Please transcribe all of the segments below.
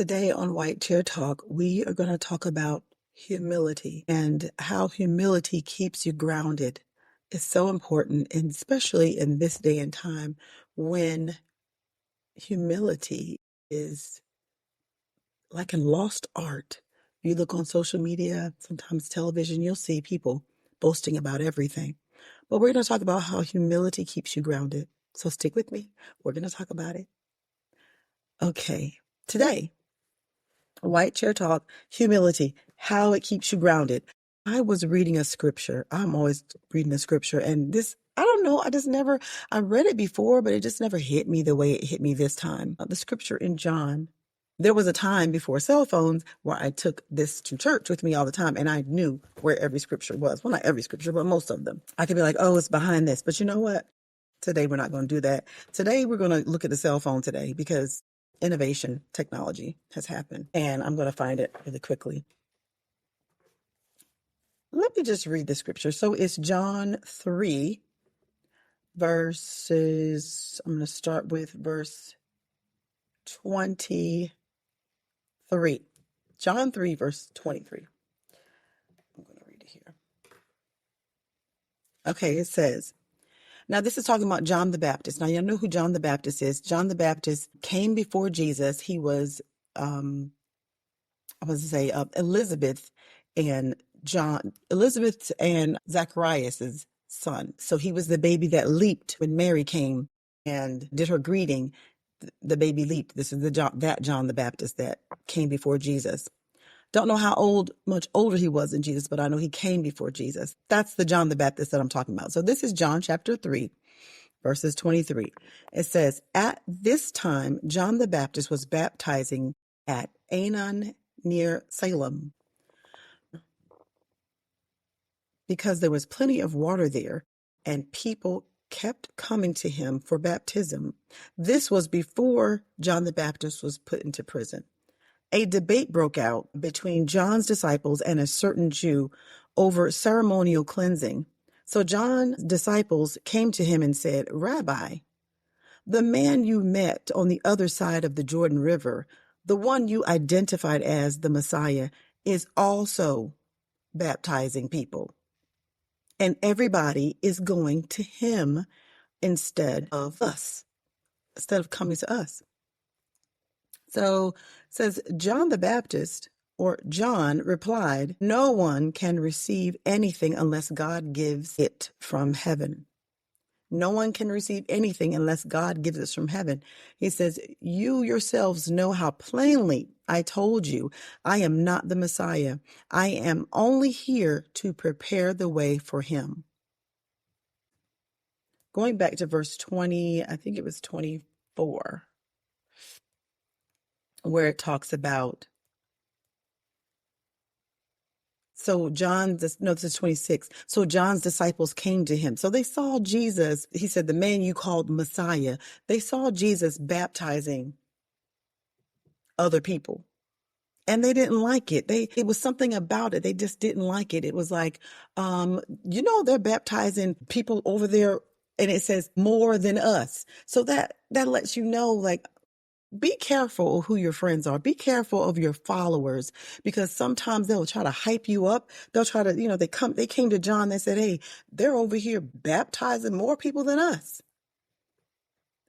Today on White Chair Talk, we are going to talk about humility and how humility keeps you grounded. It's so important, and especially in this day and time when humility is like a lost art. You look on social media, sometimes television, you'll see people boasting about everything. But we're going to talk about how humility keeps you grounded. So stick with me. We're going to talk about it. Okay. Today, White Chair Talk, humility, how it keeps you grounded. I was reading a scripture. I'm always reading a scripture. And this, I don't know, I read it before, but it just never hit me the way it hit me this time. The scripture in John. There was a time before cell phones where I took this to church with me all the time, and I knew where every scripture was. Well, not every scripture, but most of them. I could be like, oh, it's behind this. But you know what? Today, we're not going to do that. Today, we're going to look at the cell phone today because innovation, technology has happened. And I'm going to find it really quickly. Let me just read the scripture. So it's John 3, verses, I'm going to start with verse 23. John 3, verse 23. I'm going to read it here. Okay, it says, now this is talking about John the Baptist. Now you know who John the Baptist is. John the Baptist came before Jesus. He was, Elizabeth and Zacharias's son. So he was the baby that leaped when Mary came and did her greeting. The baby leaped. This is that John the Baptist that came before Jesus. Don't know much older he was than Jesus, but I know he came before Jesus. That's the John the Baptist that I'm talking about. So this is John chapter 3, verses 23. It says, at this time, John the Baptist was baptizing at Aenon near Salem, because there was plenty of water there, and people kept coming to him for baptism. This was before John the Baptist was put into prison. A debate broke out between John's disciples and a certain Jew over ceremonial cleansing. So John's disciples came to him and said, Rabbi, the man you met on the other side of the Jordan River, the one you identified as the Messiah, is also baptizing people. And everybody is going to him instead of coming to us. So it says, John the Baptist, or John, replied, no one can receive anything unless God gives it from heaven. No one can receive anything unless God gives us from heaven. He says, you yourselves know how plainly I told you I am not the Messiah. I am only here to prepare the way for him. Going back to verse 20, I think it was 24, where it talks about, this is 26. So John's disciples came to him. So they saw Jesus. He said, the man you called Messiah. They saw Jesus baptizing other people, and they didn't like it. It was something about it. They just didn't like it. It was like, they're baptizing people over there, and it says more than us. So that lets you know, like, be careful who your friends are. Be careful of your followers, because sometimes they'll try to hype you up. They'll try to, they came to John. They said, hey, they're over here baptizing more people than us.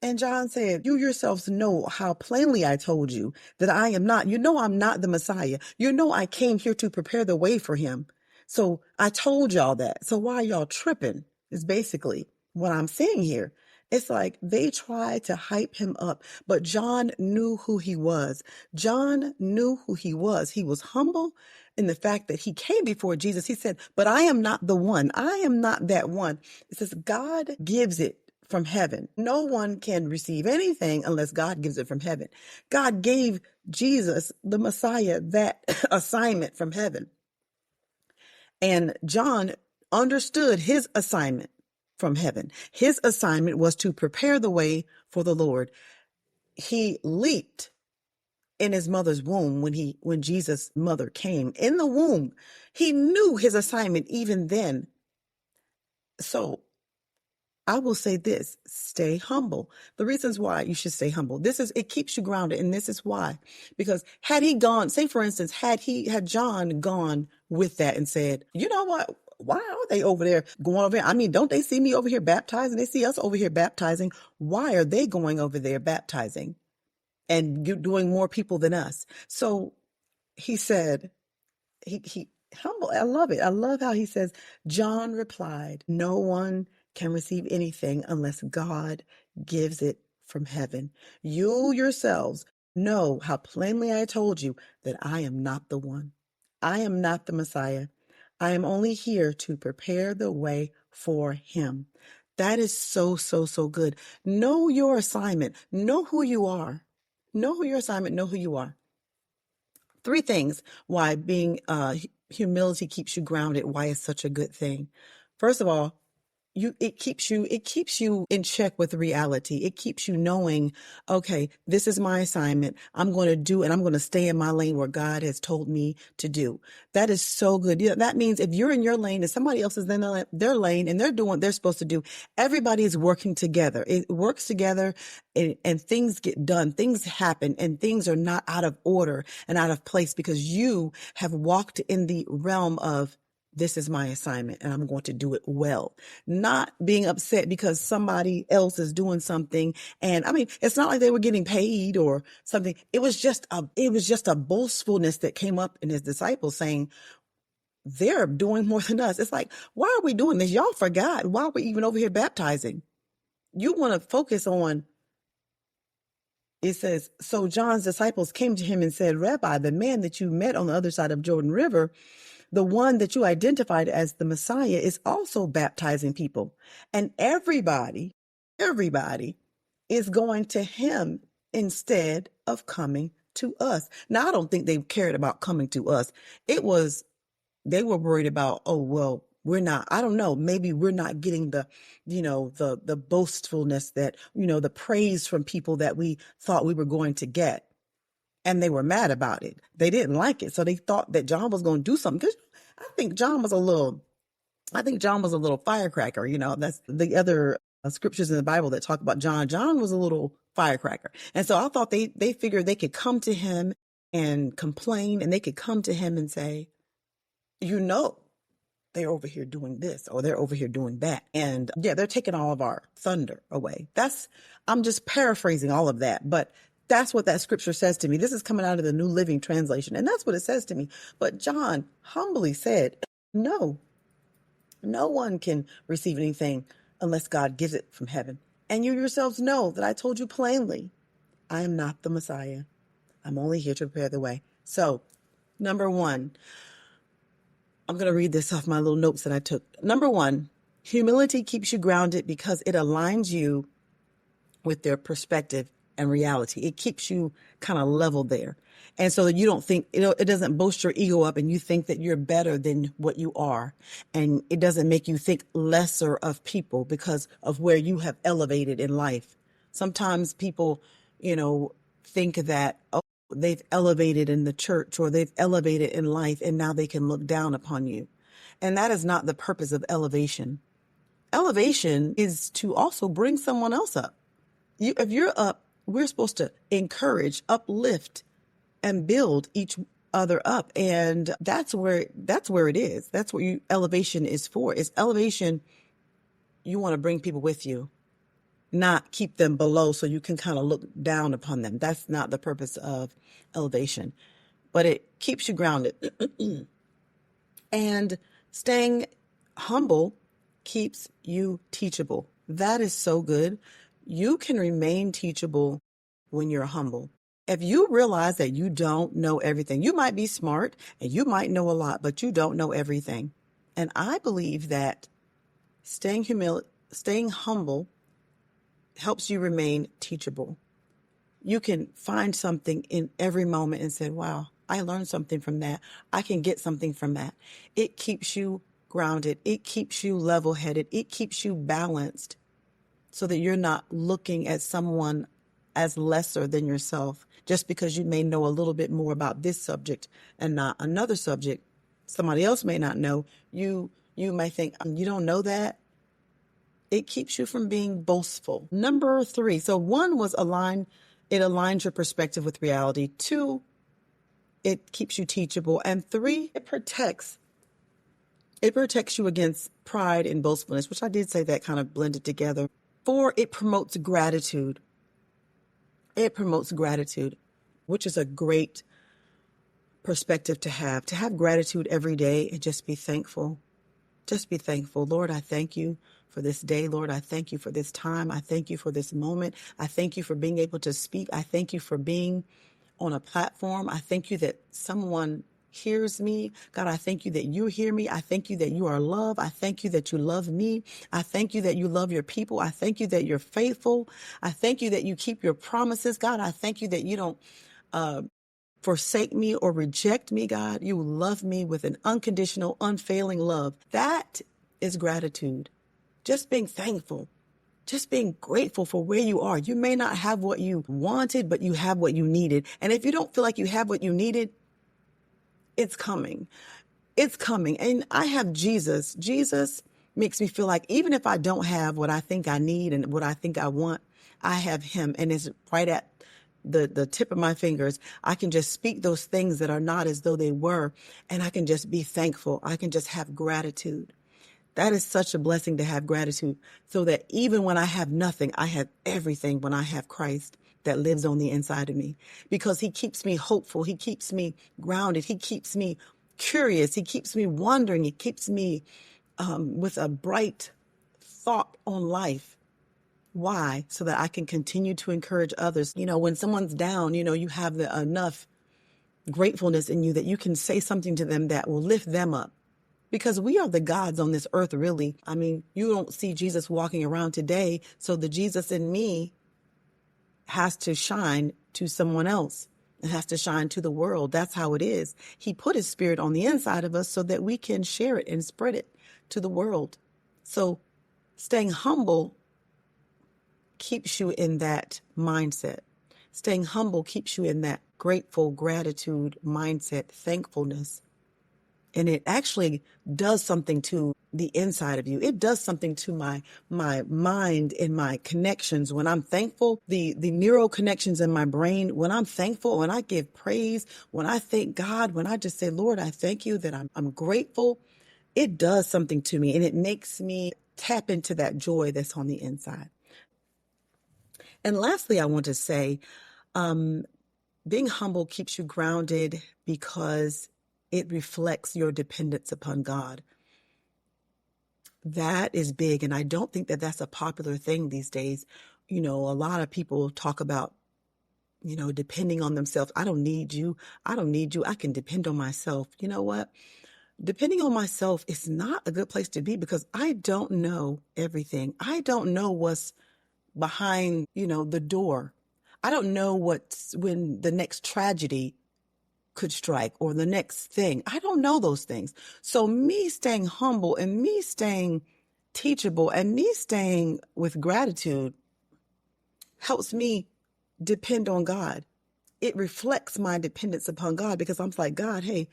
And John said, you yourselves know how plainly I told you that I am not. I'm not the Messiah. I came here to prepare the way for him. So I told y'all that. So why y'all tripping is basically what I'm saying here. It's like they tried to hype him up, but John knew who he was. John knew who he was. He was humble in the fact that he came before Jesus. He said, but I am not the one. I am not that one. It says God gives it from heaven. No one can receive anything unless God gives it from heaven. God gave Jesus, the Messiah, that assignment from heaven. And John understood his assignment from heaven. His assignment was to prepare the way for the Lord. He leaped in his mother's womb when Jesus' mother came in the womb. He knew his assignment even then. So I will say this, stay humble. The reasons why you should stay humble. It keeps you grounded. And this is why, because had he gone, say for instance, had John gone with that and said, you know what? Why are they over there going over here? I mean, don't they see me over here baptizing? They see us over here baptizing. Why are they going over there baptizing and doing more people than us? So he said, he humble. I love it. I love how he says, John replied, no one can receive anything unless God gives it from heaven. You yourselves know how plainly I told you that I am not the one. I am not the Messiah. I am only here to prepare the way for him. That is so, so, so good. Know your assignment. Know who you are. Know who your assignment. Know who you are. 3 things why being humility keeps you grounded, why it's such a good thing. First of all, it keeps you in check with reality. It keeps you knowing, okay, this is my assignment. I'm going to do, and I'm going to stay in my lane where God has told me to do. That is so good. Yeah, that means if you're in your lane and somebody else is in their lane and they're doing what they're supposed to do, everybody is working together. It works together, and things get done. Things happen, and things are not out of order and out of place because you have walked in the realm of, this is my assignment and I'm going to do it well. Not being upset because somebody else is doing something. And I mean, it's not like they were getting paid or something. It was just a boastfulness that came up in his disciples saying, they're doing more than us. It's like, why are we doing this? Y'all forgot. Why are we even over here baptizing? You want to focus on, it says, so John's disciples came to him and said, Rabbi, the man that you met on the other side of Jordan River, the one that you identified as the Messiah, is also baptizing people. And everybody is going to him instead of coming to us. Now, I don't think they cared about coming to us. They were worried about, oh, well, we're not, I don't know, maybe we're not getting the boastfulness that, the praise from people that we thought we were going to get. And they were mad about it. They didn't like it. So they thought that John was going to do something. Because I think John was a little firecracker. That's the other scriptures in the Bible that talk about John. John was a little firecracker. And so I thought they figured they could come to him and complain, and they could come to him and say, they're over here doing this or they're over here doing that. And yeah, they're taking all of our thunder away. I'm just paraphrasing all of that, but that's what that scripture says to me. This is coming out of the New Living Translation, and that's what it says to me. But John humbly said, no one can receive anything unless God gives it from heaven. And you yourselves know that I told you plainly, I am not the Messiah. I'm only here to prepare the way. So, number 1, I'm going to read this off my little notes that I took. Number 1, humility keeps you grounded because it aligns you with their perspective and reality. It keeps you kind of level there. And so that you don't think, it doesn't boast your ego up and you think that you're better than what you are. And it doesn't make you think lesser of people because of where you have elevated in life. Sometimes people, think that, oh, they've elevated in the church or they've elevated in life and now they can look down upon you. And that is not the purpose of elevation. Elevation is to also bring someone else up. If you're up, we're supposed to encourage, uplift, and build each other up. And that's where it is. That's what elevation is for. It's elevation. You want to bring people with you, not keep them below so you can kind of look down upon them. That's not the purpose of elevation, but it keeps you grounded. And staying humble keeps you teachable. That is so good. You can remain teachable when you're humble. If you realize that you don't know everything, you might be smart and you might know a lot, but you don't know everything. And I believe that staying humble helps you remain teachable. You can find something in every moment and say, wow, I learned something from that. I can get something from that. It keeps you grounded. It keeps you level-headed. It keeps you balanced so that you're not looking at someone as lesser than yourself just because you may know a little bit more about this subject and not another subject. Somebody else may not know. You may think, you don't know that. It keeps you from being boastful. Number 3. So 1 was it aligns your perspective with reality. 2, it keeps you teachable. And 3, it protects you against pride and boastfulness, which I did say that kind of blended together. 4, it promotes gratitude. It promotes gratitude, which is a great perspective to have gratitude every day and just be thankful. Just be thankful. Lord, I thank you for this day. Lord, I thank you for this time. I thank you for this moment. I thank you for being able to speak. I thank you for being on a platform. I thank you that someone hears me. God, I thank you that you hear me. I thank you that you are love. I thank you that you love me. I thank you that you love your people. I thank you that you're faithful. I thank you that you keep your promises. God, I thank you that you don't forsake me or reject me, God. You love me with an unconditional, unfailing love. That is gratitude. Just being thankful. Just being grateful for where you are. You may not have what you wanted, but you have what you needed. And if you don't feel like you have what you needed, it's coming. It's coming. And I have Jesus. Jesus makes me feel like even if I don't have what I think I need and what I think I want, I have him. And it's right at the tip of my fingers. I can just speak those things that are not as though they were, and I can just be thankful. I can just have gratitude. That is such a blessing to have gratitude, so that even when I have nothing, I have everything when I have Christ that lives on the inside of me, because he keeps me hopeful. He keeps me grounded. He keeps me curious. He keeps me wondering. He keeps me with a bright thought on life. Why? So that I can continue to encourage others. When someone's down, you have enough gratefulness in you that you can say something to them that will lift them up. Because we are the gods on this earth, really. I mean, you don't see Jesus walking around today, so the Jesus in me has to shine to someone else. It has to shine to the world. That's how it is. He put his spirit on the inside of us so that we can share it and spread it to the world. So staying humble keeps you in that mindset. Staying humble keeps you in that grateful gratitude mindset, thankfulness. And it actually does something to the inside of you. It does something to my mind and my connections. When I'm thankful, the neural connections in my brain, when I'm thankful, when I give praise, when I thank God, when I just say, Lord, I thank you that I'm grateful, it does something to me, and it makes me tap into that joy that's on the inside. And lastly, I want to say, being humble keeps you grounded because it reflects your dependence upon God. That is big, and I don't think that that's a popular thing these days. A lot of people talk about, depending on themselves. I don't need you. I don't need you. I can depend on myself. You know what? Depending on myself is not a good place to be, because I don't know everything. I don't know what's behind, the door. I don't know when the next tragedy could strike or the next thing. I don't know those things. So me staying humble and me staying teachable and me staying with gratitude helps me depend on God. It reflects my dependence upon God, because I'm like, God, hey,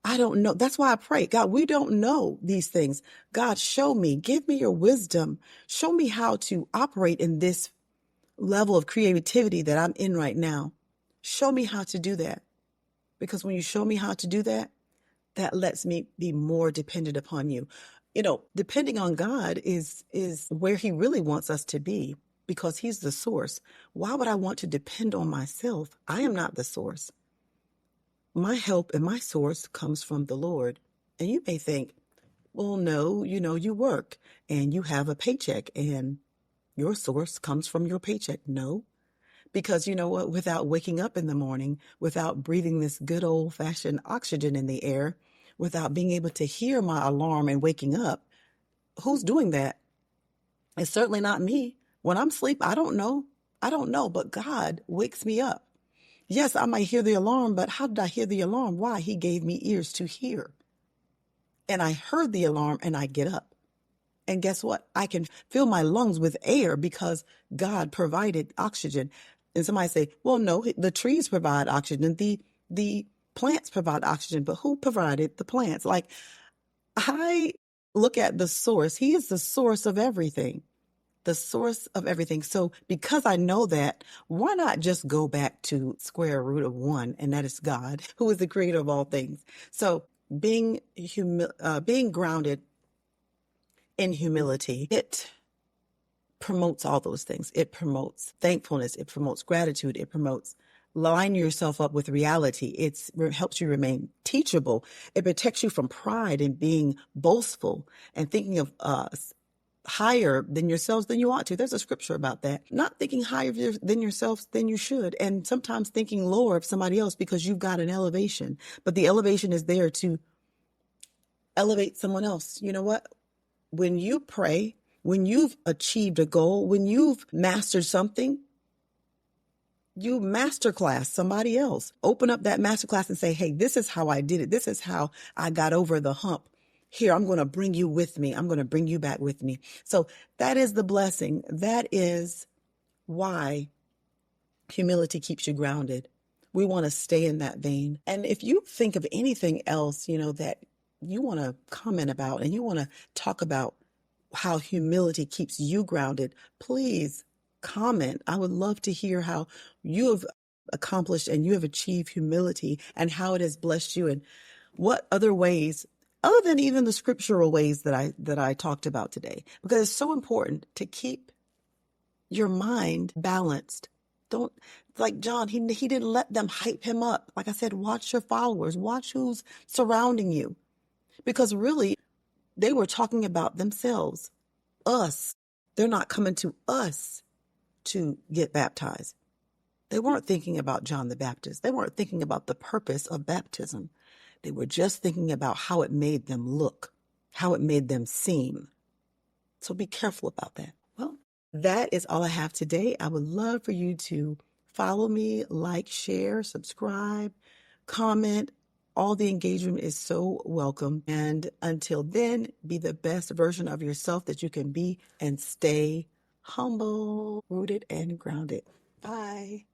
I don't know. That's why I pray, God, we don't know these things. God, show me, give me your wisdom. Show me how to operate in this level of creativity that I'm in right now. Show me how to do that. Because when you show me how to do that, that lets me be more dependent upon you. Depending on God is where he really wants us to be, because he's the source. Why would I want to depend on myself? I am not the source. My help and my source comes from the Lord. And you may think, well, no, you work and you have a paycheck and your source comes from your paycheck. No. Because you know what? Without waking up in the morning, without breathing this good old-fashioned oxygen in the air, without being able to hear my alarm and waking up, who's doing that? It's certainly not me. When I'm asleep, I don't know. But God wakes me up. Yes, I might hear the alarm, but how did I hear the alarm? Why? He gave me ears to hear. And I heard the alarm and I get up. And guess what? I can fill my lungs with air because God provided oxygen. And somebody say, well, no, the trees provide oxygen. The plants provide oxygen, but who provided the plants? Like, I look at the source. He is the source of everything. the source of everything. So because I know that, why not just go back to square root of one, and that is God, who is the creator of all things. So being grounded in humility, it promotes all those things. It promotes thankfulness. It promotes gratitude. It promotes lining yourself up with reality. It helps you remain teachable. It protects you from pride and being boastful and thinking of higher than yourselves than you ought to. There's a scripture about that. Not thinking higher than yourselves than you should, and sometimes thinking lower of somebody else because you've got an elevation. But the elevation is there to elevate someone else. You know what? When you pray, when you've achieved a goal, when you've mastered something, you masterclass somebody else. Open up that masterclass and say, hey, this is how I did it. This is how I got over the hump. Here, I'm going to bring you with me. I'm going to bring you back with me. So that is the blessing. That is why humility keeps you grounded. We want to stay in that vein. And if you think of anything else, that you want to comment about and you want to talk about how humility keeps you grounded, please comment. I would love to hear how you have accomplished and you have achieved humility and how it has blessed you, and what other ways, other than even the scriptural ways that I talked about today, because it's so important to keep your mind balanced. Don't, like John, he didn't let them hype him up. Like I said, watch your followers, watch who's surrounding you, because really they were talking about themselves, us. They're not coming to us to get baptized. They weren't thinking about John the Baptist. They weren't thinking about the purpose of baptism. They were just thinking about how it made them look, how it made them seem. So be careful about that. Well, that is all I have today. I would love for you to follow me, like, share, subscribe, comment. All the engagement is so welcome. And until then, be the best version of yourself that you can be, and stay humble, rooted, and grounded. Bye.